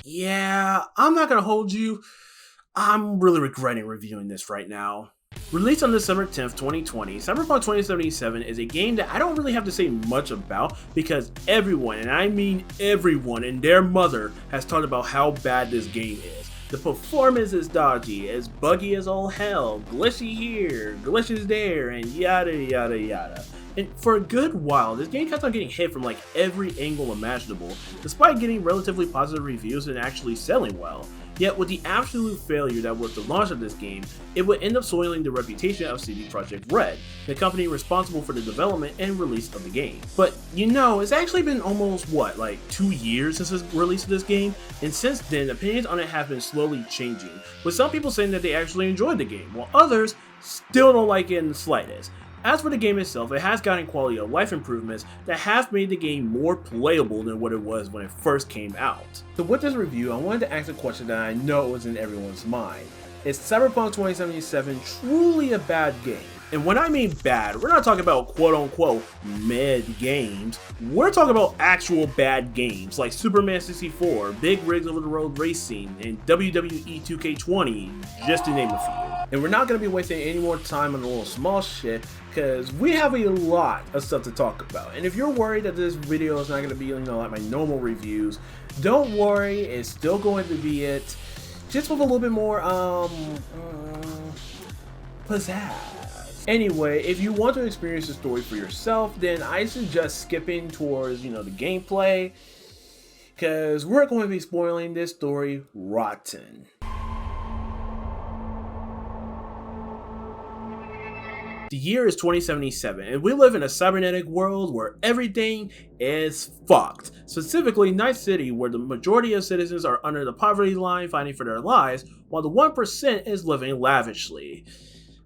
Yeah, I'm not gonna hold you. I'm really regretting reviewing this right now. Released on December 10th, 2020, Cyberpunk 2077 is a game that I don't really have to say much about because everyone, and I mean everyone and their mother, has talked about how bad this game is. The performance is dodgy, as buggy as all hell, glitchy here, glitches there, and yada yada yada. And for a good while, this game kept on getting hit from like every angle imaginable, despite getting relatively positive reviews and actually selling well. Yet with the absolute failure that was the launch of this game, it would end up soiling the reputation of CD Projekt Red, the company responsible for the development and release of the game. But you know, it's actually been almost like 2 years since the release of this game, and since then opinions on it have been slowly changing, with some people saying that they actually enjoyed the game, while others still don't like it in the slightest. As for the game itself, it has gotten quality of life improvements that have made the game more playable than what it was when it first came out. So with this review, I wanted to ask a question that I know was in everyone's mind. Is Cyberpunk 2077 truly a bad game? And when I mean bad, we're not talking about quote-unquote mid games. We're talking about actual bad games like Superman 64, Big Rigs Over the Road Racing, and WWE 2K20, just to name a few. And we're not going to be wasting any more time on the little small shit, because we have a lot of stuff to talk about. And if you're worried that this video is not going to be, like my normal reviews, don't worry, it's still going to be it, just with a little bit more, pizzazz. Anyway, if you want to experience the story for yourself, then I suggest skipping towards, the gameplay, because we're going to be spoiling this story rotten. The year is 2077, and we live in a cybernetic world where everything is fucked. Specifically, Night City, where the majority of citizens are under the poverty line fighting for their lives, while the 1% is living lavishly.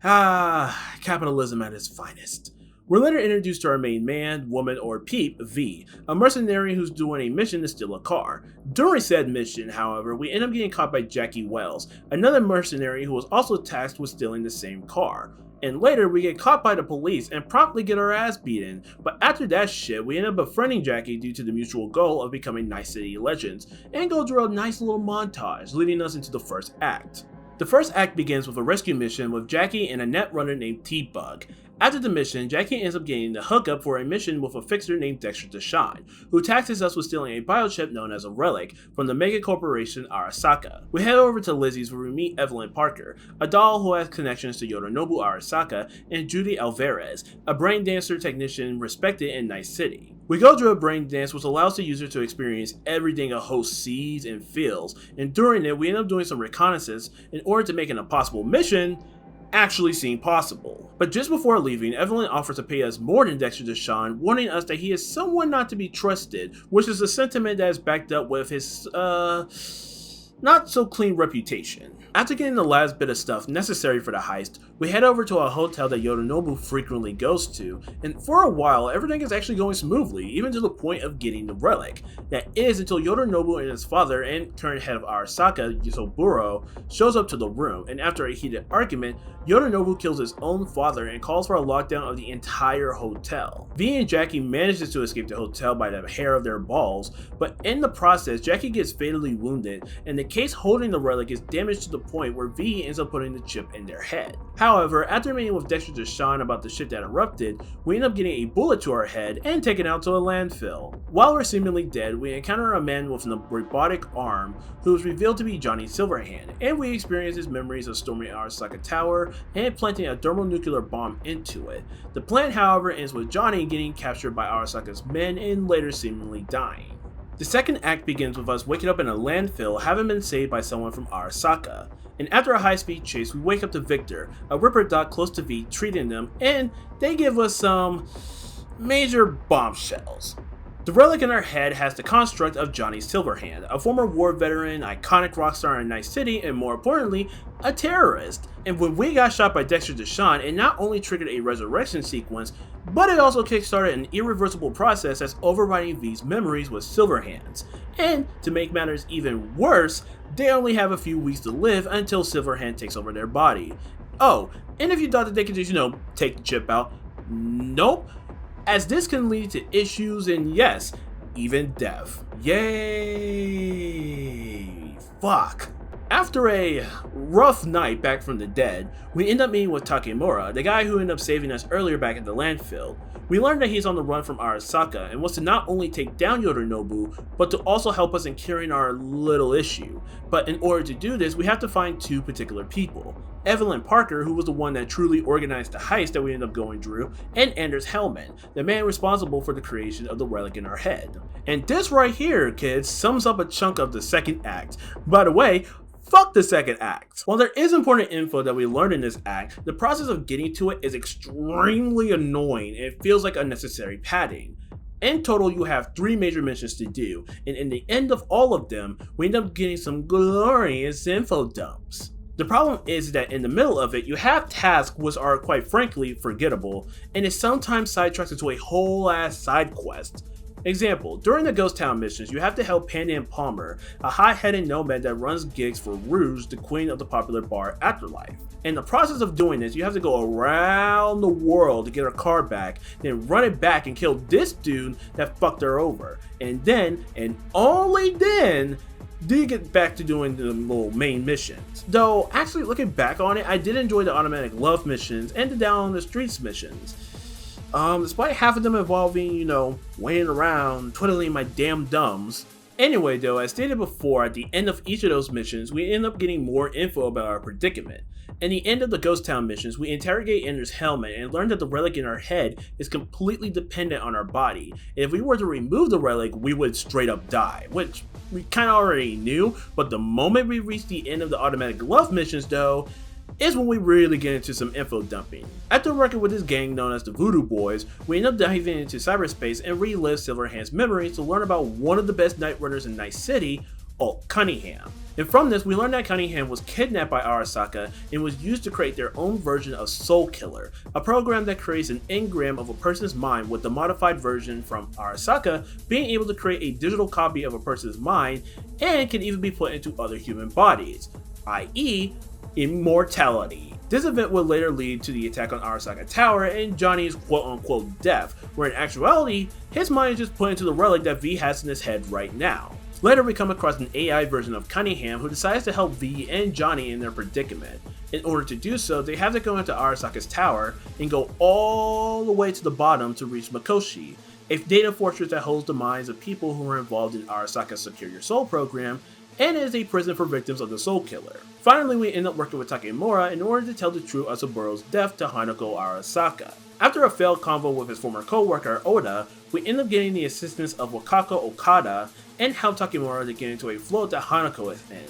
Capitalism at its finest. We're later introduced to our main man, woman, or peep, V, a mercenary who's doing a mission to steal a car. During said mission, however, we end up getting caught by Jackie Wells, another mercenary who was also tasked with stealing the same car. And later, we get caught by the police and promptly get our ass beaten, but after that shit, we end up befriending Jackie due to the mutual goal of becoming Night City legends, and go through a nice little montage, leading us into the first act. The first act begins with a rescue mission with Jackie and a net runner named T-Bug. After the mission, Jackie ends up getting the hookup for a mission with a fixer named Dexter Deshawn, who taxes us with stealing a biochip known as a relic from the mega corporation Arasaka. We head over to Lizzie's where we meet Evelyn Parker, a doll who has connections to Yorinobu Arasaka, and Judy Alvarez, a brain dancer technician respected in Night City. We go through a brain dance which allows the user to experience everything a host sees and feels, and during it we end up doing some reconnaissance in order to make an impossible mission actually seem possible. But just before leaving, Evelyn offers to pay us more than Dexter Deshawn, warning us that he is someone not to be trusted, which is a sentiment that is backed up with his, not so clean reputation. After getting the last bit of stuff necessary for the heist, we head over to a hotel that Yorinobu frequently goes to, and for a while everything is actually going smoothly, even to the point of getting the relic. That is until Yorinobu and his father and current head of Arasaka, Yusoburo, shows up to the room, and after a heated argument, Yorinobu kills his own father and calls for a lockdown of the entire hotel. V and Jackie manages to escape the hotel by the hair of their balls, but in the process Jackie gets fatally wounded, and the case holding the relic is damaged to the point where V ends up putting the chip in their head. However, after meeting with Dexter Deshawn about the shit that erupted, we end up getting a bullet to our head and taken out to a landfill. While we're seemingly dead, we encounter a man with a robotic arm who is revealed to be Johnny Silverhand, and we experience his memories of storming Arasaka Tower and planting a thermonuclear bomb into it. The plan, however, ends with Johnny getting captured by Arasaka's men and later seemingly dying. The second act begins with us waking up in a landfill having been saved by someone from Arasaka. And after a high-speed chase, we wake up to Victor, a Ripper Doc close to V, treating them, and they give us some major bombshells. The relic in our head has the construct of Johnny Silverhand, a former war veteran, iconic rock star in Night City, and more importantly, a terrorist. And when we got shot by Dexter Deshawn, it not only triggered a resurrection sequence, but it also kickstarted an irreversible process that's overriding V's memories with Silverhands. And to make matters even worse, they only have a few weeks to live until Silverhand takes over their body. Oh, and if you thought that they could just, take the chip out, nope. As this can lead to issues and yes, even death. Yay! fuck. After a rough night back from the dead, we end up meeting with Takemura, the guy who ended up saving us earlier back at the landfill. We learn that he's on the run from Arasaka and wants to not only take down Yorinobu, but to also help us in curing our little issue. But in order to do this, we have to find two particular people. Evelyn Parker, who was the one that truly organized the heist that we ended up going through, and Anders Hellman, the man responsible for the creation of the relic in our head. And this right here, kids, sums up a chunk of the second act. By the way, fuck the second act. While there is important info that we learned in this act, the process of getting to it is extremely annoying and it feels like unnecessary padding. In total, you have 3 major missions to do, and in the end of all of them, we end up getting some glorious info dumps. The problem is that in the middle of it, you have tasks which are quite frankly forgettable, and it sometimes sidetracks into a whole ass side quest. Example, during the Ghost Town missions, you have to help Pandan Palmer, a high-headed nomad that runs gigs for Rouge, the queen of the popular bar Afterlife. In the process of doing this, you have to go around the world to get her car back, then run it back and kill this dude that fucked her over. And then, and only then, do you get back to doing the little main missions. Though, actually looking back on it, I did enjoy the automatic love missions and the down on the streets missions. Despite half of them involving, waiting around, twiddling my damn thumbs. Anyway though, as stated before, at the end of each of those missions, we end up getting more info about our predicament. In the end of the Ghost Town missions, we interrogate Anders Hellman and learn that the relic in our head is completely dependent on our body, and if we were to remove the relic, we would straight up die, which we kinda already knew, but the moment we reach the end of the automatic love missions though, is when we really get into some info dumping. After working with this gang known as the Voodoo Boys, we end up diving into cyberspace and relive Silverhand's memories to learn about one of the best night runners in Night City, Alt Cunningham. And from this, we learned that Cunningham was kidnapped by Arasaka and was used to create their own version of Soul Killer, a program that creates an engram of a person's mind with the modified version from Arasaka being able to create a digital copy of a person's mind and can even be put into other human bodies, i.e., immortality. This event would later lead to the attack on Arasaka Tower and Johnny's quote-unquote death, where in actuality, his mind is just put into the relic that V has in his head right now. Later we come across an AI version of Cunningham who decides to help V and Johnny in their predicament. In order to do so, they have to go into Arasaka's tower and go all the way to the bottom to reach Mikoshi, a data fortress that holds the minds of people who were involved in Arasaka's Secure Your Soul program, and is a prison for victims of the Soul Killer. Finally, we end up working with Takemura in order to tell the truth of Saburo's death to Hanako Arasaka. After a failed convo with his former co-worker Oda, we end up getting the assistance of Wakako Okada and help Takemura to get into a float that Hanako is in.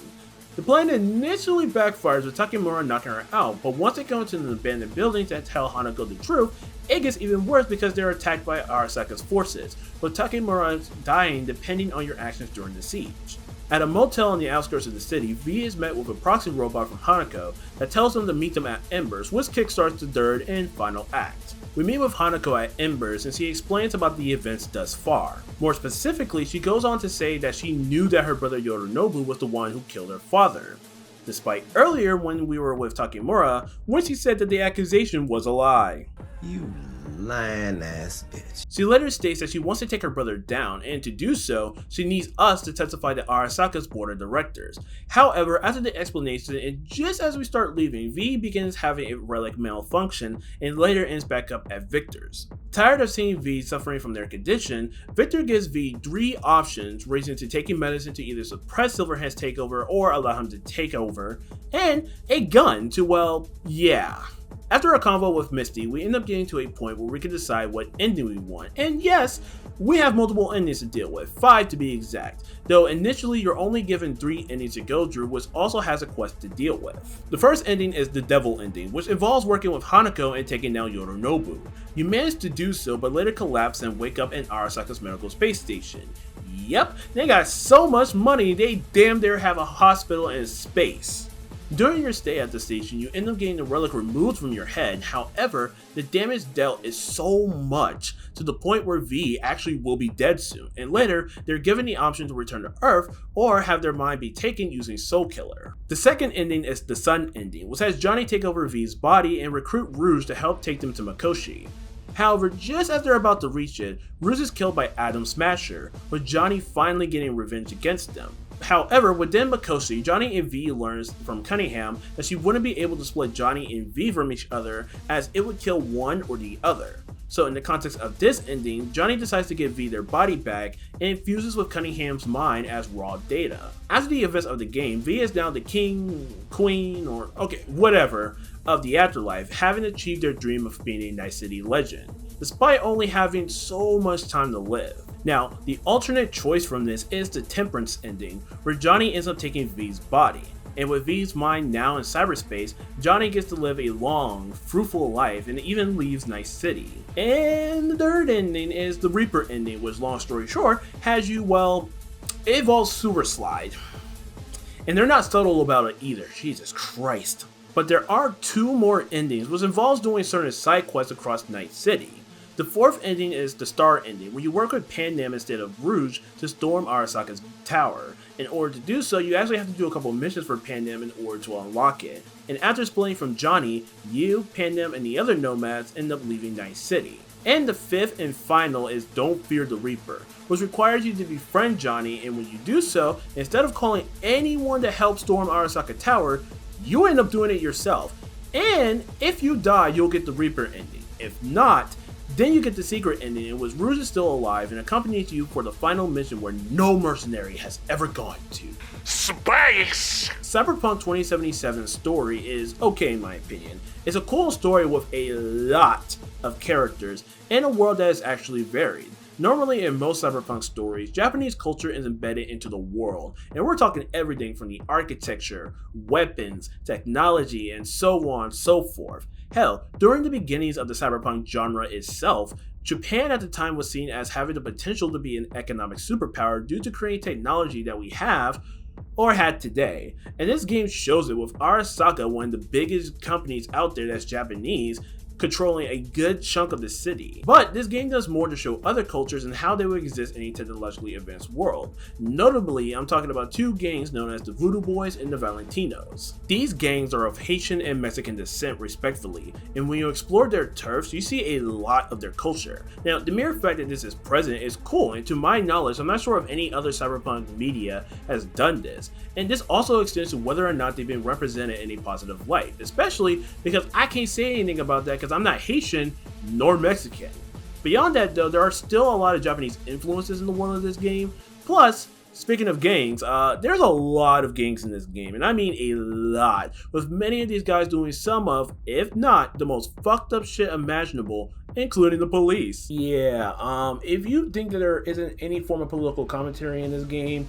The plan initially backfires with Takemura knocking her out, but once they go into an abandoned building to tell Hanako the truth, it gets even worse because they're attacked by Arasaka's forces, with Takemura dying depending on your actions during the siege. At a motel on the outskirts of the city, V is met with a proxy robot from Hanako that tells them to meet them at Embers, which kickstarts the third and final act. We meet with Hanako at Embers and she explains about the events thus far. More specifically, she goes on to say that she knew that her brother Yorinobu was the one who killed her father, despite earlier when we were with Takemura, when she said that the accusation was a lie. You lying ass bitch. She later states that she wants to take her brother down, and to do so, she needs us to testify to Arasaka's board of directors. However, after the explanation, and just as we start leaving, V begins having a relic malfunction, and later ends back up at Victor's. Tired of seeing V suffering from their condition, Victor gives V 3 options, ranging to taking medicine to either suppress Silverhand's takeover or allow him to take over, and a gun to, well, yeah. After a convo with Misty, we end up getting to a point where we can decide what ending we want, and yes, we have multiple endings to deal with, 5 to be exact, though initially you're only given 3 endings to go through, which also has a quest to deal with. The first ending is the Devil ending, which involves working with Hanako and taking down Yorinobu. You manage to do so, but later collapse and wake up in Arasaka's medical space station. Yep, they got so much money they damn near have a hospital in space. During your stay at the station, you end up getting the relic removed from your head. However, the damage dealt is so much to the point where V actually will be dead soon, and later they're given the option to return to Earth or have their mind be taken using Soul Killer. The second ending is the Sun ending, which has Johnny take over V's body and recruit Rouge to help take them to Mikoshi. However, just as they're about to reach it, Rouge is killed by Adam Smasher, with Johnny finally getting revenge against them. However, within Mikoshi, Johnny and V learns from Cunningham that she wouldn't be able to split Johnny and V from each other as it would kill one or the other. So in the context of this ending, Johnny decides to give V their body back and infuses with Cunningham's mind as raw data. After the events of the game, V is now the king, queen, or okay, whatever, of the afterlife, having achieved their dream of being a Night City legend, despite only having so much time to live. Now, the alternate choice from this is the Temperance ending, where Johnny ends up taking V's body. And with V's mind now in cyberspace, Johnny gets to live a long, fruitful life and even leaves Night City. And the third ending is the Reaper ending, which, long story short, has you, well, it involves sewer slide. And they're not subtle about it either, Jesus Christ. But there are two more endings, which involves doing certain side quests across Night City. The fourth ending is the Star ending, where you work with Pandem instead of Rouge to storm Arasaka's tower. In order to do so, you actually have to do a couple missions for Pandem in order to unlock it. And after splitting from Johnny, you, Pandem, and the other nomads end up leaving Night City. And the fifth and final is Don't Fear the Reaper, which requires you to befriend Johnny, and when you do so, instead of calling anyone to help storm Arasaka Tower, you end up doing it yourself. And if you die, you'll get the Reaper ending. If not, then you get the secret ending in which Rouge is still alive and accompanies you for the final mission where no mercenary has ever gone to. Space! Cyberpunk 2077's story is okay in my opinion. It's a cool story with a lot of characters and a world that is actually varied. Normally in most Cyberpunk stories, Japanese culture is embedded into the world, and we're talking everything from the architecture, weapons, technology, and so on and so forth. Hell, during the beginnings of the Cyberpunk genre itself, Japan at the time was seen as having the potential to be an economic superpower due to creating technology that we have or had today. And this game shows it with Arasaka, one of the biggest companies out there that's Japanese, controlling a good chunk of the city. But this game does more to show other cultures and how they would exist in a technologically advanced world. Notably, I'm talking about two gangs known as the Voodoo Boys and the Valentinos. These gangs are of Haitian and Mexican descent respectively, and when you explore their turfs, you see a lot of their culture. Now, the mere fact that this is present is cool, and to my knowledge, I'm not sure if any other Cyberpunk media has done this. And this also extends to whether or not they've been represented in a positive light, especially because I can't say anything about that because I'm not Haitian nor Mexican. Beyond that though, there are still a lot of Japanese influences in the world of this game. Plus, speaking of gangs, there's a lot of gangs in this game, and I mean a lot, with many of these guys doing some of, if not, the most fucked up shit imaginable, including the police. Yeah, if you think that there isn't any form of political commentary in this game,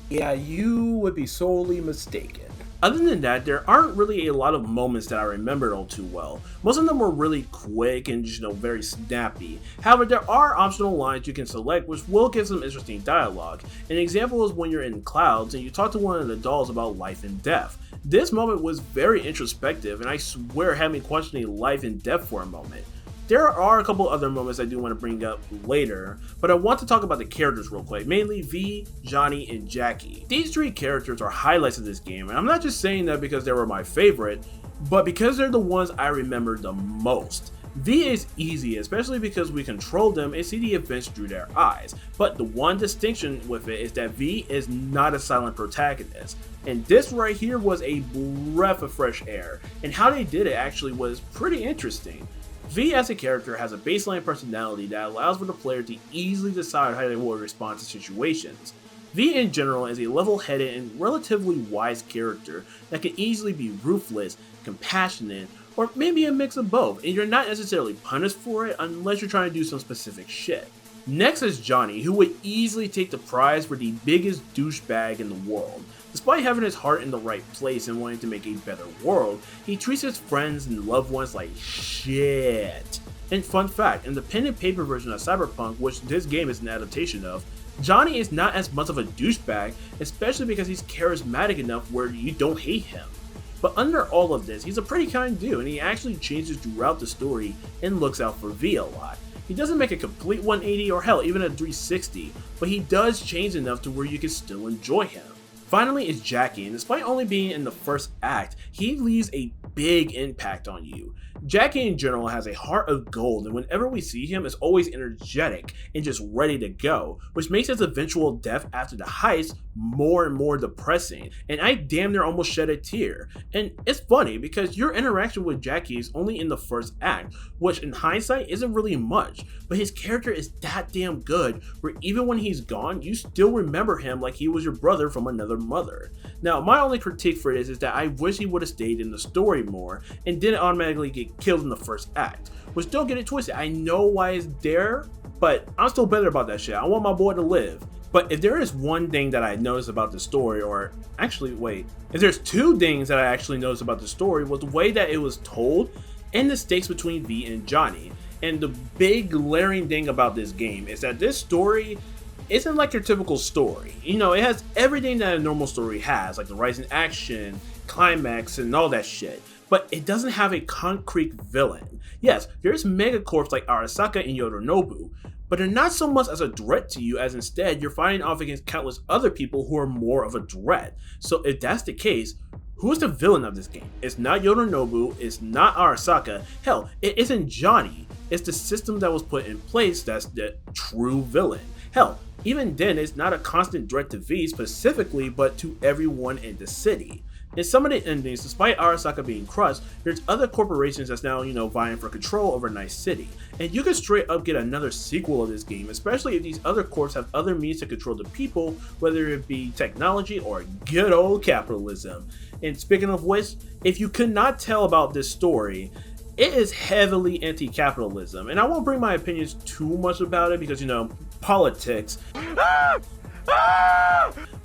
yeah, you would be sorely mistaken. Other than that, there aren't really a lot of moments that I remembered all too well. Most of them were really quick and just, very snappy. However, there are optional lines you can select which will give some interesting dialogue. An example is when you're in clouds and you talk to one of the dolls about life and death. This moment was very introspective, and I swear had me questioning life and death for a moment. There are a couple other moments I do want to bring up later, but I want to talk about the characters real quick, mainly V, Johnny, and Jackie. These three characters are highlights of this game, and I'm not just saying that because they were my favorite, but because they're the ones I remember the most. V is easy, especially because we control them and see the events through their eyes, but the one distinction with it is that V is not a silent protagonist, and this right here was a breath of fresh air, and how they did it actually was pretty interesting. V as a character has a baseline personality that allows for the player to easily decide how they will respond to situations. V in general is a level-headed and relatively wise character that can easily be ruthless, compassionate, or maybe a mix of both, and you're not necessarily punished for it unless you're trying to do some specific shit. Next is Johnny, who would easily take the prize for the biggest douchebag in the world. Despite having his heart in the right place and wanting to make a better world, he treats his friends and loved ones like shit. And fun fact, in the pen and paper version of Cyberpunk, which this game is an adaptation of, Johnny is not as much of a douchebag, especially because he's charismatic enough where you don't hate him. But under all of this, he's a pretty kind dude, and he actually changes throughout the story and looks out for V a lot. He doesn't make a complete 180 or hell, even a 360, but he does change enough to where you can still enjoy him. Finally is Jackie, and despite only being in the first act, he leaves a big impact on you. Jackie in general has a heart of gold, and whenever we see him is always energetic and just ready to go, which makes his eventual death after the heist more and more depressing, and I damn near almost shed a tear. And it's funny because your interaction with Jackie is only in the first act, which in hindsight isn't really much, but his character is that damn good where even when he's gone, you still remember him like he was your brother from another mother. Now, my only critique for this is that I wish he would have stayed in the story more and didn't automatically get killed in the first act, which don't get it twisted, I know why it's there, but I'm still better about that shit. I want my boy to live. But if there is one thing that I noticed about the story, or actually wait, if there's two things that I actually noticed about the story, was the way that it was told and the stakes between V and Johnny. And the big glaring thing about this game is that this story isn't like your typical story. You know, it has everything that a normal story has, like the rising action, climax, and all that shit. But it doesn't have a concrete villain. Yes, there's megacorps like Arasaka and Yorinobu, but they're not so much as a threat to you as instead you're fighting off against countless other people who are more of a threat. So if that's the case, who is the villain of this game? It's not Yorinobu, it's not Arasaka, hell, it isn't Johnny. It's the system that was put in place that's the true villain. Hell, even then it's not a constant threat to V specifically, but to everyone in the city. In some of the endings, despite Arasaka being crushed, there's other corporations that's now, vying for control over Night City. And you can straight up get another sequel of this game, especially if these other corps have other means to control the people, whether it be technology or good old capitalism. And speaking of which, if you could not tell about this story, it is heavily anti-capitalism. And I won't bring my opinions too much about it because, politics.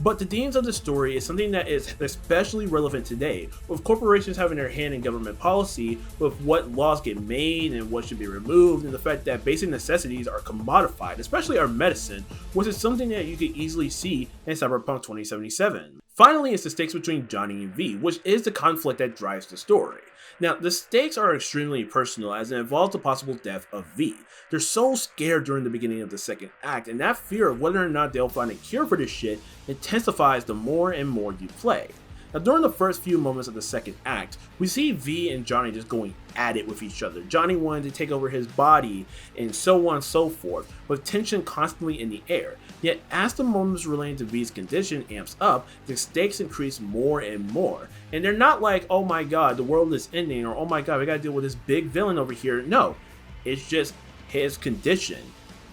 But the themes of the story is something that is especially relevant today, with corporations having their hand in government policy, with what laws get made and what should be removed, and the fact that basic necessities are commodified, especially our medicine, which is something that you can easily see in Cyberpunk 2077. Finally, it's the stakes between Johnny and V, which is the conflict that drives the story. Now, the stakes are extremely personal as it involves the possible death of V. They're so scared during the beginning of the second act, and that fear of whether or not they'll find a cure for this shit intensifies the more and more you play. Now, during the first few moments of the second act, we see V and Johnny just going at it with each other. Johnny wanted to take over his body, and so on and so forth, with tension constantly in the air. Yet, as the moments relating to V's condition amps up, the stakes increase more and more. And they're not like, oh my god, the world is ending, or oh my god, we gotta deal with this big villain over here. No, it's just his condition.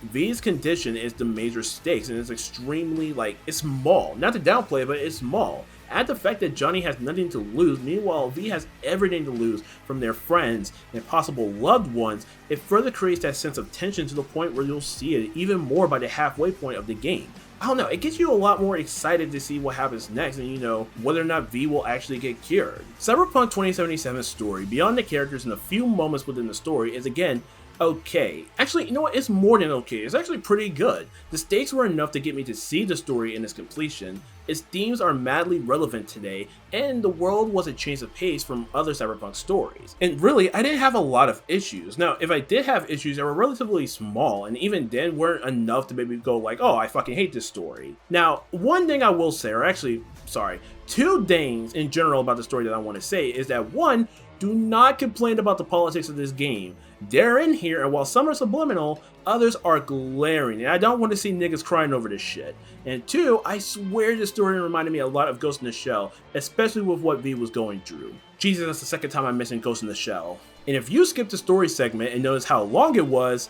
V's condition is the major stakes, and it's extremely, it's small. Not to downplay it, but it's small. Add the fact that Johnny has nothing to lose, meanwhile V has everything to lose from their friends and possible loved ones, it further creates that sense of tension to the point where you'll see it even more by the halfway point of the game. I don't know, it gets you a lot more excited to see what happens next and whether or not V will actually get cured. Cyberpunk 2077's story, beyond the characters and a few moments within the story, is again okay. Actually, you know what? It's more than okay. It's actually pretty good. The stakes were enough to get me to see the story in its completion. Its themes are madly relevant today, and the world was a change of pace from other Cyberpunk stories. And really, I didn't have a lot of issues. Now, if I did have issues, they were relatively small, and even then weren't enough to maybe go like, oh, I fucking hate this story. Now, one thing I will say, or actually, sorry, two things in general about the story that I want to say is that one, do not complain about the politics of this game. They're in here, and while some are subliminal, others are glaring, and I don't want to see niggas crying over this shit. And two, I swear this story reminded me a lot of Ghost in the Shell, especially with what V was going through. Jesus, that's the second time I mentioned Ghost in the Shell. And if you skip the story segment and notice how long it was,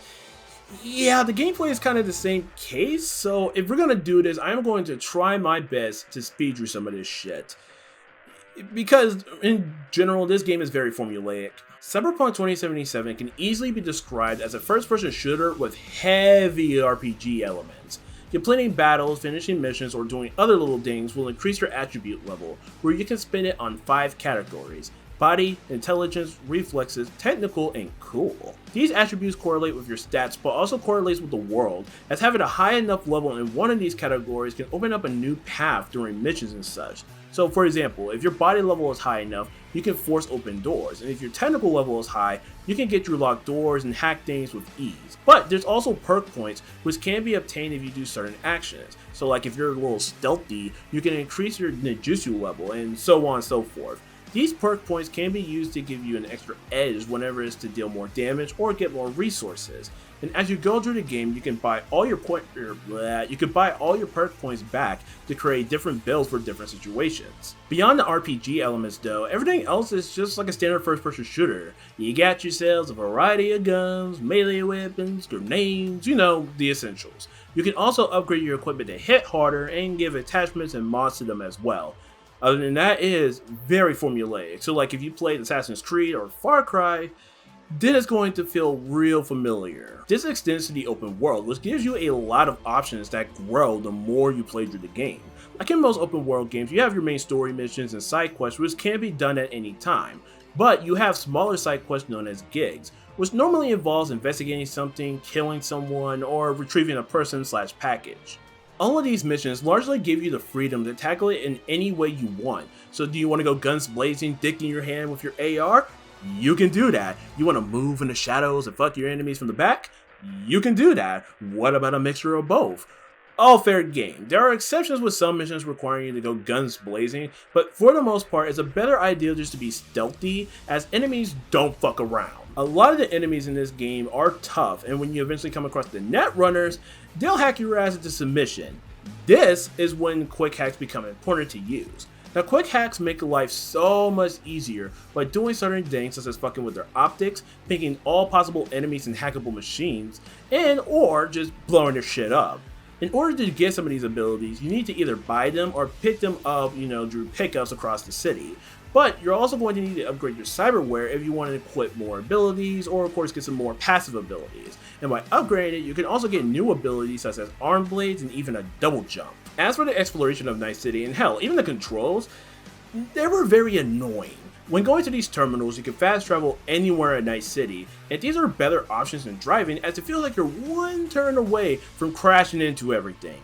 yeah, the gameplay is kind of the same case, so if we're gonna do this, I'm going to try my best to speed through some of this shit. Because, in general, this game is very formulaic. Cyberpunk 2077 can easily be described as a first-person shooter with heavy RPG elements. Completing battles, finishing missions, or doing other little things will increase your attribute level, where you can spin it on 5 categories: body, intelligence, reflexes, technical, and cool. These attributes correlate with your stats, but also correlates with the world, as having a high enough level in one of these categories can open up a new path during missions and such. So for example, if your body level is high enough, you can force open doors, and if your technical level is high, you can get through locked doors and hack things with ease. But there's also perk points, which can be obtained if you do certain actions. So like if you're a little stealthy, you can increase your ninjutsu level, and so on and so forth. These perk points can be used to give you an extra edge whenever it's to deal more damage or get more resources. And as you go through the game, you can buy all your perk points back to create different builds for different situations. Beyond the RPG elements though, everything else is just like a standard first-person shooter. You got yourselves a variety of guns, melee weapons, grenades, you know, the essentials. You can also upgrade your equipment to hit harder and give attachments and mods to them as well. Other than that, it is very formulaic. So like if you played Assassin's Creed or Far Cry, then it's going to feel real familiar. This extends to the open world, which gives you a lot of options that grow the more you play through the game. Like in most open world games, you have your main story missions and side quests, which can be done at any time. But you have smaller side quests known as gigs, which normally involves investigating something, killing someone, or retrieving a person/package. All of these missions largely give you the freedom to tackle it in any way you want. So do you want to go guns blazing, dick in your hand with your AR? You can do that. You want to move in the shadows and fuck your enemies from the back? You can do that. What about a mixture of both? All fair game. There are exceptions with some missions requiring you to go guns blazing, but for the most part, it's a better idea just to be stealthy, as enemies don't fuck around. A lot of the enemies in this game are tough, and when you eventually come across the net runners, they'll hack your ass into submission. This is when quick hacks become important to use. Now, quick hacks make life so much easier by doing certain things such as fucking with their optics, picking all possible enemies and hackable machines, and or just blowing their shit up. In order to get some of these abilities, you need to either buy them or pick them up, through pickups across the city. But you're also going to need to upgrade your cyberware if you want to equip more abilities, or of course get some more passive abilities. And by upgrading it, you can also get new abilities such as arm blades and even a double jump. As for the exploration of Night City, and hell, even the controls, they were very annoying. When going to these terminals, you can fast travel anywhere in Night City, and these are better options than driving, as it feels like you're one turn away from crashing into everything.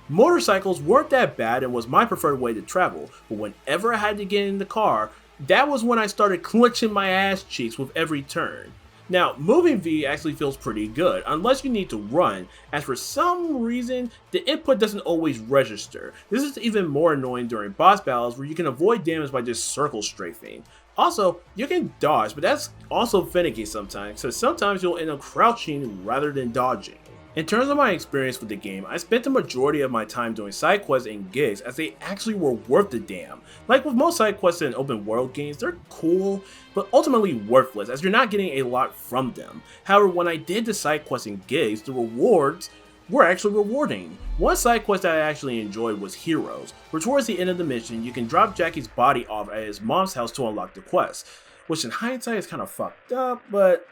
Motorcycles weren't that bad and was my preferred way to travel, but whenever I had to get in the car, that was when I started clenching my ass cheeks with every turn. Now, moving V actually feels pretty good, unless you need to run, as for some reason, the input doesn't always register. This is even more annoying during boss battles where you can avoid damage by just circle strafing. Also, you can dodge, but that's also finicky sometimes, so sometimes you'll end up crouching rather than dodging. In terms of my experience with the game, I spent the majority of my time doing side quests and gigs, as they actually were worth the damn. Like with most side quests in open world games, they're cool, but ultimately worthless, as you're not getting a lot from them. However, when I did the side quests and gigs, the rewards were actually rewarding. One side quest that I actually enjoyed was Heroes, where towards the end of the mission, you can drop Jackie's body off at his mom's house to unlock the quest, which in hindsight is kind of fucked up, but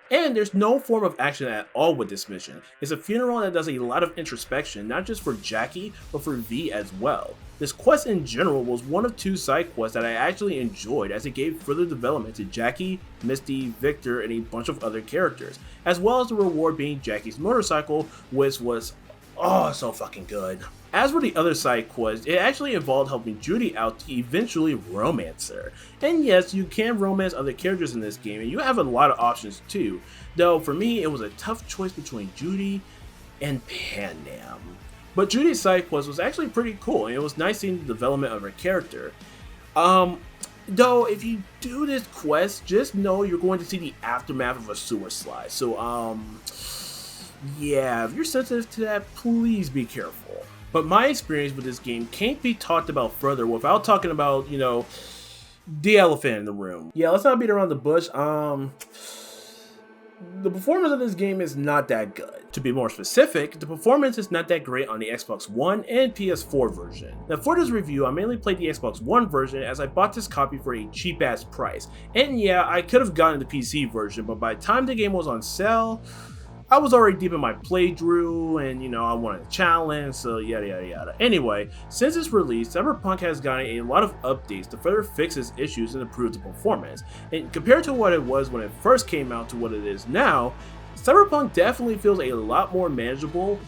And there's no form of action at all with this mission. It's a funeral that does a lot of introspection, not just for Jackie, but for V as well. This quest in general was one of two side quests that I actually enjoyed, as it gave further development to Jackie, Misty, Victor, and a bunch of other characters, as well as the reward being Jackie's motorcycle, which was so fucking good. As for the other side quest, it actually involved helping Judy out to eventually romance her. And yes, you can romance other characters in this game, and you have a lot of options too. Though for me, it was a tough choice between Judy and Panam. But Judy's side quest was actually pretty cool, and it was nice seeing the development of her character. Though, if you do this quest, just know you're going to see the aftermath of a sewer slide. So, yeah, if you're sensitive to that, please be careful. But my experience with this game can't be talked about further without talking about, the elephant in the room. Yeah, let's not beat around the bush. The performance of this game is not that good. To be more specific, the performance is not that great on the Xbox One and PS4 version. Now for this review, I mainly played the Xbox One version as I bought this copy for a cheap ass price. And yeah, I could have gotten the PC version, but by the time the game was on sale, I was already deep in my playthrough, and I wanted a challenge, so yada yada yada. Anyway, since its release, Cyberpunk has gotten a lot of updates to further fix its issues and improve the performance. And compared to what it was when it first came out to what it is now, Cyberpunk definitely feels a lot more manageable,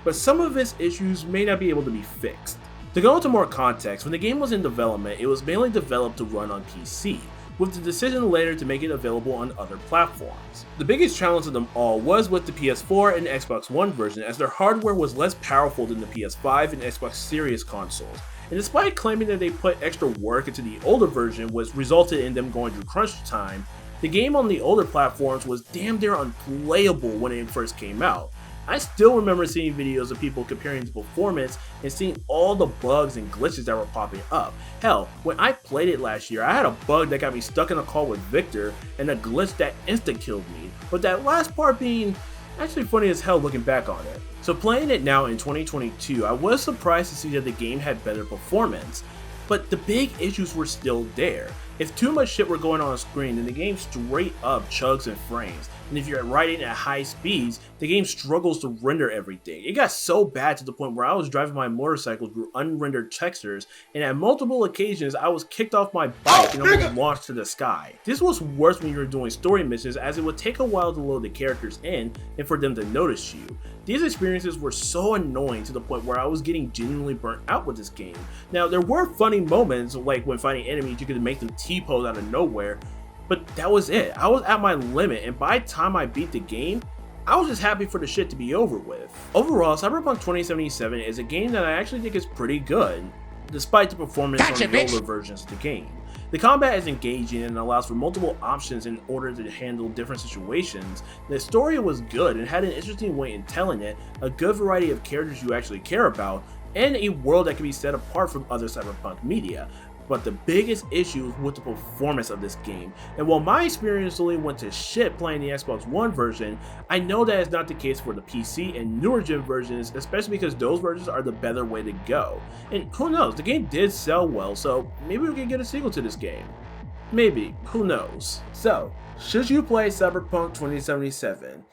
but some of its issues may not be able to be fixed. To go into more context, when the game was in development, it was mainly developed to run on PC, with the decision later to make it available on other platforms. The biggest challenge of them all was with the PS4 and Xbox One version, as their hardware was less powerful than the PS5 and Xbox Series consoles. And despite claiming that they put extra work into the older version, which resulted in them going through crunch time, the game on the older platforms was damn near unplayable when it first came out. I still remember seeing videos of people comparing the performance and seeing all the bugs and glitches that were popping up. Hell, when I played it last year, I had a bug that got me stuck in a call with Victor and a glitch that insta-killed me, but that last part being actually funny as hell looking back on it. So playing it now in 2022, I was surprised to see that the game had better performance, but the big issues were still there. If too much shit were going on screen, then the game straight up chugs in frames, and if you're writing at high speeds, the game struggles to render everything. It got so bad to the point where I was driving my motorcycle through unrendered textures, and at multiple occasions I was kicked off my bike and almost launched to the sky. This was worse when you were doing story missions, as it would take a while to load the characters in and for them to notice you. These experiences were so annoying to the point where I was getting genuinely burnt out with this game. Now, there were funny moments, like when fighting enemies you could make them T-pose out of nowhere, but that was it. I was at my limit, and by the time I beat the game, I was just happy for the shit to be over with. Overall, Cyberpunk 2077 is a game that I actually think is pretty good, despite the performance on the older versions of the game. The combat is engaging and allows for multiple options in order to handle different situations. The story was good and had an interesting way in telling it, a good variety of characters you actually care about, and a world that can be set apart from other Cyberpunk media. But the biggest issue is with the performance of this game, and while my experience only went to shit playing the Xbox One version, I know that is not the case for the PC and newer gen versions, especially because those versions are the better way to go. And who knows, the game did sell well, so maybe we can get a sequel to this game. Maybe, who knows. So, should you play Cyberpunk 2077?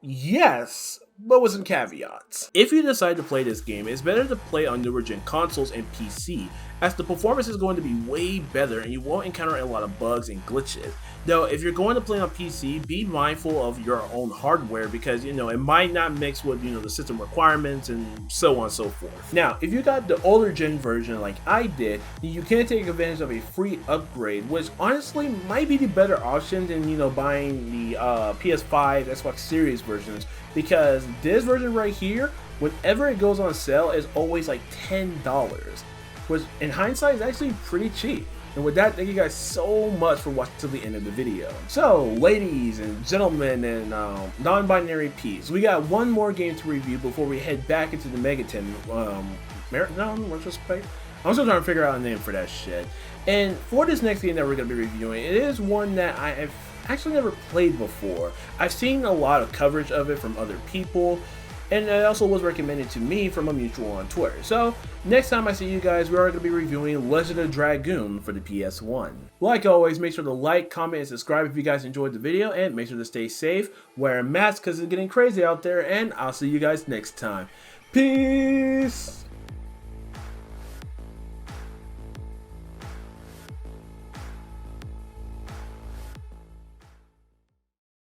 Yes, but with some caveats. If you decide to play this game, it's better to play on newer gen consoles and PC, as the performance is going to be way better and you won't encounter a lot of bugs and glitches. Though, if you're going to play on PC, be mindful of your own hardware because, it might not mix with, the system requirements and so on and so forth. Now, if you got the older gen version like I did, you can take advantage of a free upgrade, which honestly might be the better option than, buying the PS5, Xbox Series versions, because this version right here, whenever it goes on sale, is always like $10. Which in hindsight is actually pretty cheap. And with that, thank you guys so much for watching till the end of the video. So, ladies and gentlemen and non-binary peeps, we got one more game to review before we head back into the Megaton Marathon retrospect. I'm still trying to figure out a name for that shit. And for this next game that we're going to be reviewing, it is one that I have actually never played before. I've seen a lot of coverage of it from other people, and it also was recommended to me from a mutual on Twitter. So, next time I see you guys, we are going to be reviewing Legend of Dragoon for the PS1. Like always, make sure to like, comment, and subscribe if you guys enjoyed the video, and make sure to stay safe, wear a mask because it's getting crazy out there, and I'll see you guys next time. Peace!